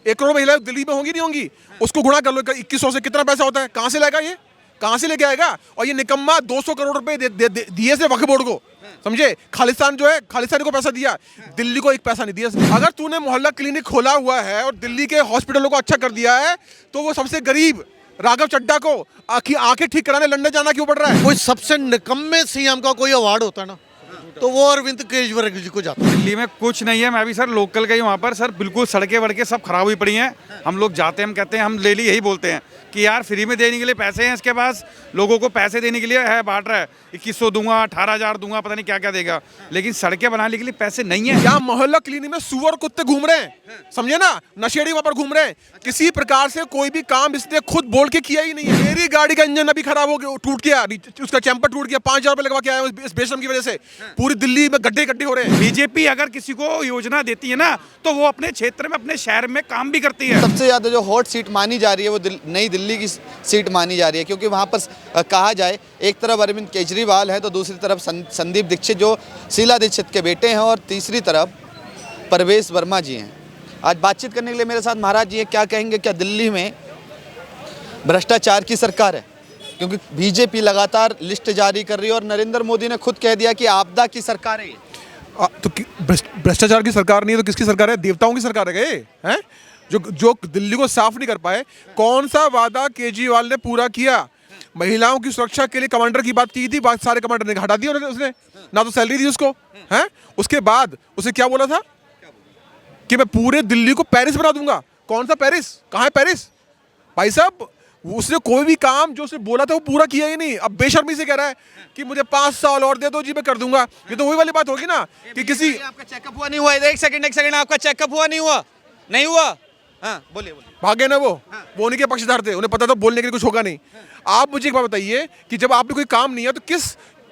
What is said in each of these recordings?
1 करोड़ महिलाएं दिल्ली में होंगी नहीं होंगी, उसको गुणा कर लो 2100 से, कितना पैसा होता है, कहां से लाएगा ये, कहां से लेके आएगा। और ये निकम्मा 200 करोड़ रुपए दिए से वक्फ बोर्ड को, समझे। खालिस्तान जो है, खालिस्तान को पैसा दिया, दिल्ली को एक पैसा नहीं दिया इसने। अगर तूने मोहल्ला क्लिनिक खोला हुआ है और दिल्ली के हॉस्पिटलों को अच्छा कर दिया है, तो वो सबसे गरीब राघव चड्ढा को आंखें ठीक कराने लंदन जाना क्यों पड़ रहा है। कोई सबसे निकम्मे सीएम का कोई अवार्ड होता है ना, तो वो अरविंद केजरीवाल जी को जाता है। दिल्ली में कुछ नहीं है, मैं भी सर लोकल का ही वहाँ पर सर बिल्कुल सड़कें वड़कें सब खराब हुई पड़ी हैं। हम लोग जाते हैं, हम कहते हैं, हम डेली यही बोलते हैं कि यार फ्री में देने के लिए पैसे हैं इसके पास, लोगों को पैसे देने के लिए है, बांट रहा है 2100 दूंगा, 18,000 दूंगा, पता नहीं क्या क्या देगा, लेकिन सड़कें बनाने के लिए पैसे नहीं है। यहाँ मोहल्ला क्लिनिक में सुअर कुत्ते घूम रहे हैं, समझे ना, नशेड़ी वहां पर घूम रहे हैं। किसी प्रकार से कोई भी काम इसने खुद बोल के किया ही नहीं है। मेरी गाड़ी का इंजन अभी खराब हो गया, टूट गया, उसका चैम्पर टूट गया, 5,000 रुपए लगवा के आया इस बेशरम की वजह से। पूरी दिल्ली में गड्ढे गड्ढे हो रहे हैं। बीजेपी अगर किसी को योजना देती है ना, तो वो अपने क्षेत्र में, अपने शहर में काम भी करती है। सबसे ज़्यादा जो हॉट सीट मानी जा रही है वो नई दिल्ली की सीट मानी जा रही है, क्योंकि वहाँ पर कहा जाए एक तरफ अरविंद केजरीवाल है तो दूसरी तरफ संदीप दीक्षित जो शीला दीक्षित के बेटे हैं, और तीसरी तरफ परवेश वर्मा जी हैं। आज बातचीत करने के लिए मेरे साथ महाराज जी हैं। क्या कहेंगे, क्या दिल्ली में भ्रष्टाचार की सरकार है? क्योंकि बीजेपी लगातार लिस्ट जारी कर रही है और नरेंद्र मोदी ने खुद कह दिया कि आपदा की सरकार है ये। तो भ्रष्टाचार की सरकार नहीं है तो किसकी सरकार है? देवताओं की सरकार है ये, हैं? जो दिल्ली को साफ नहीं कर पाए। कौन सा वादा केजरीवाल ने पूरा किया? महिलाओं की सुरक्षा के लिए कमांडर की बात की थी, बात सारे कमांडर ने हटा दी उसने, ना तो सैलरी दी उसको, हैं? उसके बाद उसे क्या बोला था कि मैं पूरे दिल्ली को पेरिस बना दूंगा। कौन सा पेरिस? कहाँ है पेरिस? भाई साहब, उसने कोई भी काम जो उसने बोला था वो पूरा किया ही नहीं। अब बेशर्मी से कह रहा है कि मुझे 5 साल और दे दो जी, मैं कर दूंगा। ये तो वही वाली बात होगी ना कि किसी आपका चेकअप हुआ नहीं हुआ? एक सेकंड, आपका चेकअप हुआ नहीं हुआ? नहीं हुआ? हाँ बोलिए। भागे ना वो उन्हीं के पक्षधर थे, उन्हें पता था बोलने के लिए कुछ होगा नहीं। आप मुझे एक बात बताइए कि जब आपने कोई काम नहीं है तो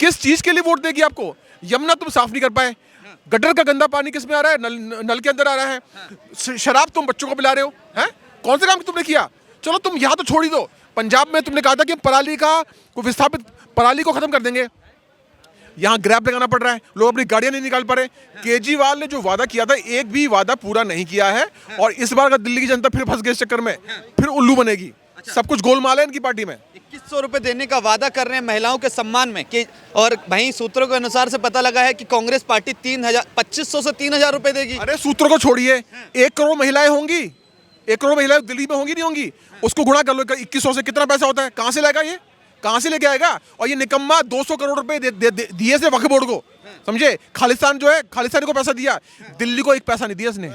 किस चीज के लिए वोट देगी आपको? यमुना तुम साफ नहीं कर पाए, गटर का गंदा पानी किस में आ रहा है? नल के अंदर आ रहा है। शराब तुम बच्चों को पिला रहे हो, हैं? कौन सा काम तुमने किया? चलो तुम यहाँ तो छोड़ ही दो। पंजाब में तुमने कहा था कि पराली को विस्थापित, पराली को खत्म कर देंगे। यहाँ ग्रैब लगाना पड़ रहा है, लोग अपनी गाड़ियां नहीं निकाल पा रहे। केजरीवाल ने जो वादा किया था, एक भी वादा पूरा नहीं किया है। और इस बार अगर दिल्ली की जनता फिर फंस गई इस चक्कर में, फिर उल्लू बनेगी। सब कुछ गोलमाल है इनकी पार्टी में। 2100 रुपए देने का वादा कर रहे हैं महिलाओं के सम्मान में कि, और वहीं सूत्रों के अनुसार से पता लगा है कि कांग्रेस पार्टी 2500 से 3000 रुपए देगी। अरे सूत्रों को छोड़िए, 1 करोड़ महिलाएं होंगी, 1 करोड़ महिलाएं दिल्ली में होंगी नहीं होंगी, उसको गुणा कर लो 2100 से, कितना पैसा होता है, कहां से लाएगा ये, कहां से लेके आएगा। और ये निकम्मा 200 करोड़ रुपए दिए से वक्फ बोर्ड को, समझे। खालिस्तान जो है, खालिस्तान को पैसा दिया, दिल्ली को एक पैसा नहीं दिया इसने,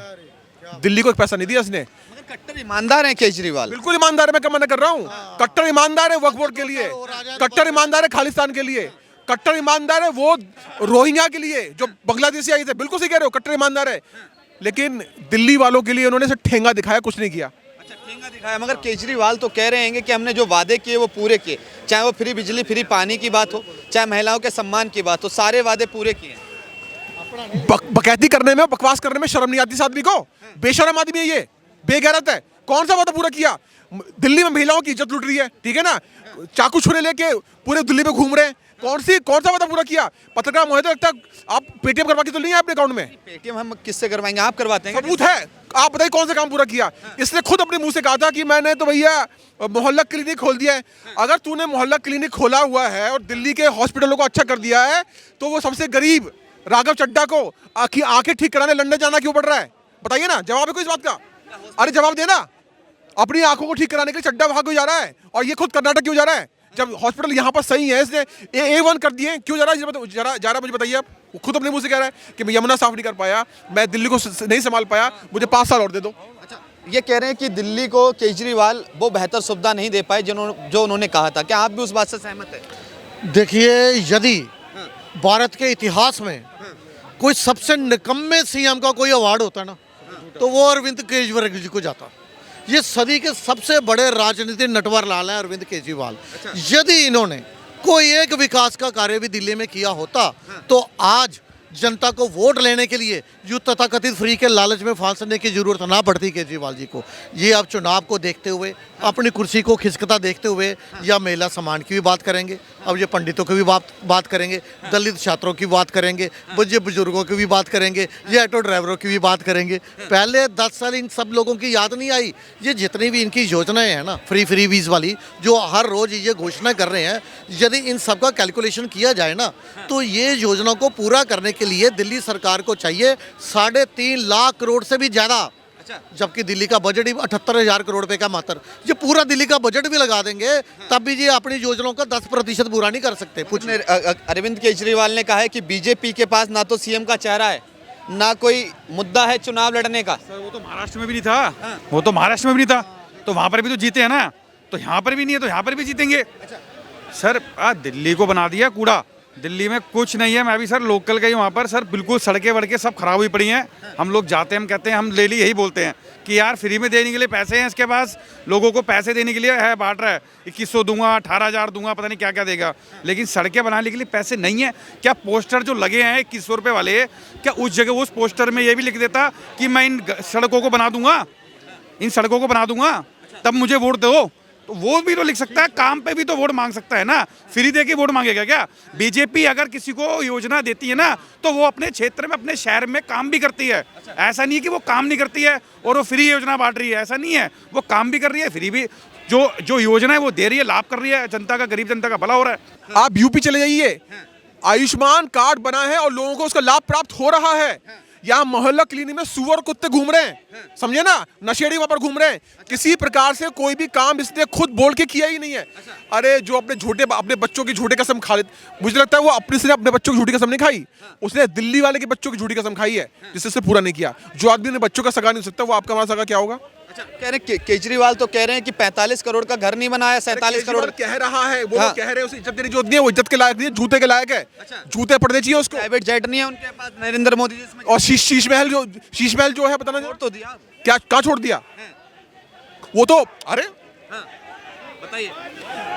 दिल्ली को एक पैसा नहीं दिया इसने। कट्टर ईमानदार है केजरीवाल। बिल्कुल ईमानदार है, मैं क्या मना कर रहा हूँ। कट्टर ईमानदार है वक्फ बोर्ड के लिए, कट्टर ईमानदार है खालिस्तान के लिए, कट्टर ईमानदार है वो रोहिंग्या के लिए जो बांग्लादेश से आई थे। बिल्कुल सही कह रहे हो, कट्टर ईमानदार है। लेकिन दिल्ली वालों के लिए उन्होंने सिर्फ ठेंगा दिखाया, कुछ नहीं किया। अच्छा, ठेंगा दिखाया, मगर केजरीवाल तो कह रहे हैं कि हमने जो वादे किए वो पूरे किए। चाहे वो फ्री बिजली, फ्री पानी की बात हो, चाहे महिलाओं के सम्मान की बात हो, सारे वादे पूरे किए। बकैती करने में, बकवास करने में शर्म नहीं आती इस आदमी को? बेशर्म आदमी है ये, बेगैरत है। कौन सा वादा पूरा किया? दिल्ली में महिलाओं की इज्जत लूट रही है, ठीक है ना, चाकू छुरे लेके पूरे दिल्ली में घूम रहे हैं। कौन सा वादा पूरा किया? पत्रकार महोदय, लगता है आप पेटीएम करवा के तो नहीं है अपने अकाउंट में? पेटीएम हम किससे करवाएंगे? आप करवाते हैं? सबूत है, आप बताइए कौन सा काम पूरा किया? इसने खुद अपने मुंह से कहा था कि मैंने तो भैया मोहल्ला क्लिनिक खोल दिया है। अगर तूने मोहल्ला क्लिनिक खोला हुआ है और दिल्ली के हॉस्पिटलों को अच्छा कर दिया है, तो वो सबसे गरीब राघव चड्ढा को आंखें ठीक कराने लंदन जाना क्यों पड़ रहा है? बताइए ना, जवाब है कोई इस बात का? अरे जवाब देना। अपनी आंखों को ठीक कराने के लिए चड्ढा वहां क्यों जा रहा है, और ये खुद कर्नाटक क्यों जा रहा है? जब हॉस्पिटल यहाँ पर सही है, इसने A1 कर दिए, क्यों जा रहा है? जा रहा मुझे बताइए आप। खुद अपने मुंह से कह रहा है कि मैं यमुना साफ नहीं कर पाया, मैं दिल्ली को नहीं संभाल पाया, मुझे 5 साल और दे दो। अच्छा, ये कह रहे हैं कि दिल्ली को केजरीवाल वो बेहतर सुविधा नहीं दे पाए जो उन्होंने कहा था। क्या आप भी उस बात से सहमत हैं? देखिए, यदि भारत के इतिहास में कोई सबसे निकम्मे सीएम का कोई अवार्ड होता ना, तो वो अरविंद केजरीवाल जी को जाता। ये सदी के सबसे बड़े राजनीतिक नटवर लाल हैं अरविंद केजरीवाल। यदि इन्होंने कोई एक विकास का कार्य भी दिल्ली में किया होता, तो आज जनता को वोट लेने के लिए जो तथाकथित फ्री के लालच में फांसने की जरूरत ना पड़ती केजरीवाल जी को। ये अब चुनाव को देखते हुए, अपनी कुर्सी को खिसकता देखते हुए, या महिला सम्मान की भी बात करेंगे, अब ये पंडितों की भी बात करेंगे, दलित छात्रों की बात करेंगे, ये बुजुर्गों की भी बात करेंगे, ये ऑटो ड्राइवरों की भी बात करेंगे। पहले 10 साल इन सब लोगों की याद नहीं आई। ये जितनी भी इनकी योजनाएं हैं ना, फ्री वीज वाली, जो हर रोज ये घोषणा कर रहे हैं, यदि इन सब का कैलकुलेशन किया जाए ना, तो ये योजना को पूरा करने के लिए दिल्ली सरकार को चाहिए 3.5 लाख करोड़ से भी ज्यादा। जबकि दिल्ली का बजट ही 78,000 करोड़ रुपए का मात्र। ये पूरा दिल्ली का बजट भी लगा देंगे तब भी ये अपनी योजनाओं का 10% पूरा नहीं कर सकते। कुछ अरविंद केजरीवाल ने कहा है कि बीजेपी के पास ना तो सीएम का चेहरा है, ना कोई मुद्दा है चुनाव लड़ने का। सर वो तो महाराष्ट्र में भी नहीं था, वो तो महाराष्ट्र में भी नहीं था, तो वहाँ पर भी तो जीते हैं ना, तो यहाँ पर भी नहीं है तो यहाँ पर भी जीतेंगे। सर आज दिल्ली को बना दिया कूड़ा, दिल्ली में कुछ नहीं है। मैं भी सर लोकल का ही वहाँ पर, सर बिल्कुल सड़कें वड़कें सब खराब हुई पड़ी हैं। हम लोग जाते हैं, हम कहते हैं, हम डेली यही बोलते हैं कि यार फ्री में देने के लिए पैसे हैं इसके पास, लोगों को पैसे देने के लिए है, बांट रहा है, 2100 दूंगा, 18,000 दूंगा, पता नहीं क्या क्या देगा, लेकिन सड़कें बनाने के लिए पैसे नहीं है। क्या पोस्टर जो लगे हैं 2100 रुपये वाले, क्या उस जगह उस पोस्टर में ये भी लिख देता कि मैं इन सड़कों को बना दूंगा, इन सड़कों को बना दूंगा, तब मुझे वोट दो? तो वो भी तो लिख सकता है, काम पे भी तो वोट मांग सकता है ना। फ्री दे के वोट मांगेगा क्या? बीजेपी अगर किसी को योजना देती है ना, तो वो अपने क्षेत्र में, अपने शहर में काम भी करती है। ऐसा नहीं है कि वो काम नहीं करती है और वो फ्री योजना बांट रही है, ऐसा नहीं है। वो काम भी कर रही है, फ्री भी जो योजना है वो दे रही है, लाभ कर रही है, जनता का, गरीब जनता का भला हो रहा है। आप यूपी चले जाइए, आयुष्मान कार्ड बना है और लोगों को उसका लाभ प्राप्त हो रहा है। यहाँ मोहल्ला क्लिनिक में सुअर कुत्ते घूम रहे हैं, समझे ना, नशेड़ी वहां पर घूम रहे हैं। किसी प्रकार से कोई भी काम इसने खुद बोल के किया ही नहीं है। अरे जो अपने बच्चों की झूठे कसम खा लेते, मुझे लगता है वो अपने बच्चों की झूठी कसम नहीं खाई, उसने दिल्ली वाले के बच्चों की झूठी कसम खाई है, जिससे उसने पूरा नहीं किया। जो आदमी ने बच्चों का सगा नहीं हो सकता, वो आपका हमारा सगा क्या होगा? अच्छा, कह रहे केजरीवाल तो कह रहे हैं कि 45 करोड़ का घर नहीं बनाया, 47 करोड़ कह रहा है, वो कह रहे हैं उसे इज्जत देनी जो नहीं है, वो इज्जत के लायक नहीं है, जूते के लायक है। जूते पड़ने चाहिए उसको। प्राइवेट जेट नहीं है उनके पास, नरेंद्र मोदी जिसमें। और शीश महल जो है, पता ना तो दिया क्या कहाँ छोड़ दिया वो तो। अरे बताइए,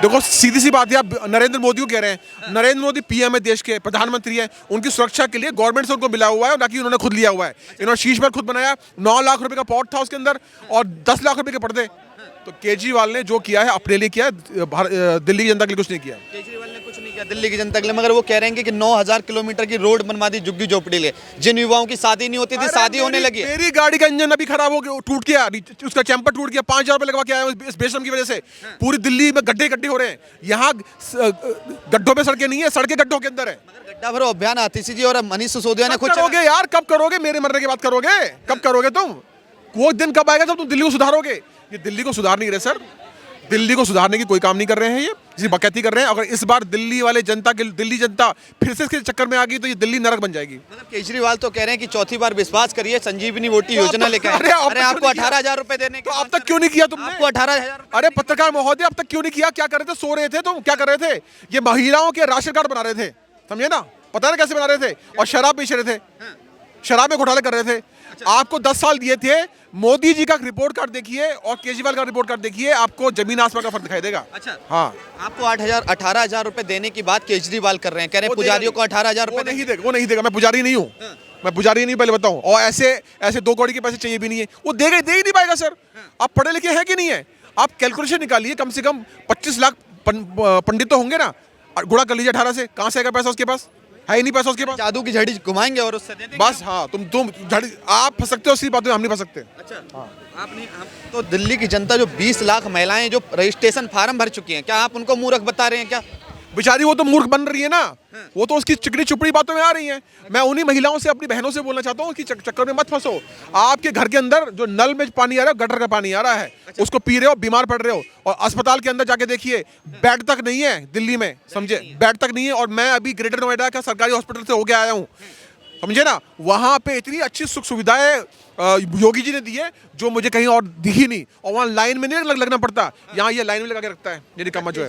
देखो सीधी सी बात है, आप नरेंद्र मोदी को कह रहे हैं, नरेंद्र मोदी पीएम है, देश के प्रधानमंत्री हैं, उनकी सुरक्षा के लिए गवर्नमेंट से उनको मिला हुआ है, ना कि उन्होंने खुद लिया हुआ है। इन्होंने शीश महल खुद बनाया, 9 लाख रुपए का पॉट था उसके अंदर और 10 लाख रुपए के पर्दे। तो केजरीवाल ने जो किया है अपने लिए किया, दिल्ली की जनता के लिए कुछ नहीं किया। केजरीवाल ने कुछ नहीं किया दिल्ली की जनता के लिए, मगर वो कह रहे हैं कि 9,000 किलोमीटर की रोड बनवा दी झुग्गी झोपड़ी ले। जिन युवाओं की शादी नहीं होती थी, शादी होने लगी। मेरी गाड़ी का इंजन अभी खराब हो गया, टूट गया, उसका चैम्पर टूट गया, 5,000 रुपए लगवा के आया इस बेशरम की वजह से। पूरी दिल्ली में गड्ढे हो रहे हैं, यहाँ गड्ढों में सड़कें नहीं है, सड़कें गड्ढों के अंदर है। गड्ढा भरो अभियान आतिशी जी और मनीष सिसोदिया ने खुद करोगे यार, कब करोगे? मेरे मरने की बात करोगे? कब करोगे तुम? वो दिन कब आएगा जब तुम दिल्ली को सुधारोगे? ये दिल्ली को सुधार नहीं रहे सर, दिल्ली को सुधारने की कोई काम नहीं कर रहे हैं, ये जिसे बकैती कर रहे हैं। अगर इस बार दिल्ली जनता फिर से इसके चक्कर में आ गई तो ये दिल्ली नरक बन जाएगी। मतलब केजरीवाल तो कह रहे हैं कि चौथी बार विश्वास करिए, संजीवनी वोटी योजना लेकर अरे आपको 18,000 रुपए देने तो अब तक क्यों नहीं किया तुमने? आपको 18,000। अरे पत्रकार महोदय, अब तक क्यों नहीं किया? क्या कर रहे थे? सो रहे थे तुम? क्या कर रहे थे? ये महिलाओं के राशन कार्ड बना रहे थे, समझे ना, पता नहीं कैसे बना रहे थे, और शराब बेच रहे थे, शराब में घोटाले कर रहे थे। आपको 10 साल दिए थे, मोदी जी का रिपोर्ट कार्ड देखिए और केजरीवाल का रिपोर्ट कार्ड देखिए, आपको जमीन आसमान का फर्क दिखाई देगा। अच्छा, हाँ, आपको 18,000 रुपए देने की बात केजरीवाल कर रहे हैं, कह रहे हैं पुजारियों को 18,000 रुपए वो नहीं देगा। मैं पुजारी नहीं हूँ, मैं पुजारी नहीं, पहले बताऊं। और ऐसे 2 कौड़ी के पैसे चाहिए भी नहीं है, वो दे ही नहीं पाएगा सर। आप पढ़े लिखे हैं कि नहीं है? आप कैलकुलेशन निकालिए, कम से कम 25 लाख पंडित तो होंगे ना, गुणा कर लीजिए 18 से, कहाँ से आएगा पैसा उसके पास? है ही नहीं पैसा उसके पास। जादू की झड़ी घुमाएंगे और उससे दे देंगे बस। हाँ, तुम झड़ी आप फंस सकते हो, उसी बात में हम नहीं फंस सकते। अच्छा, आप नहीं, तो दिल्ली की जनता जो 20 लाख महिलाएं जो रजिस्ट्रेशन फार्म भर चुकी हैं, क्या आप उनको मूर्ख बता रहे हैं क्या? बेचारी वो तो मूर्ख बन रही है ना, वो तो उसकी चिकनी चुपड़ी बातों में आ रही है। मैं उन्हीं महिलाओं से, अपनी बहनों से बोलना चाहता हूँ कि चक्कर में मत फंसो। आपके घर के अंदर जो नल में पानी आ रहा है, गटर का पानी आ रहा है, उसको पी रहे हो, बीमार पड़ रहे हो, और अस्पताल के अंदर जाके देखिए, बेड तक नहीं है दिल्ली में, समझे, बेड तक नहीं है। और मैं अभी ग्रेटर नोएडा का सरकारी हॉस्पिटल से होके आया हूँ, समझे ना, वहाँ पे इतनी अच्छी सुख सुविधाएं योगी जी ने दी है जो मुझे कहीं और दिखी नहीं। और वहाँ लाइन में नहीं लगना पड़ता, यहाँ ये लाइन में लगा के रखता है ये निकम्मा जो है।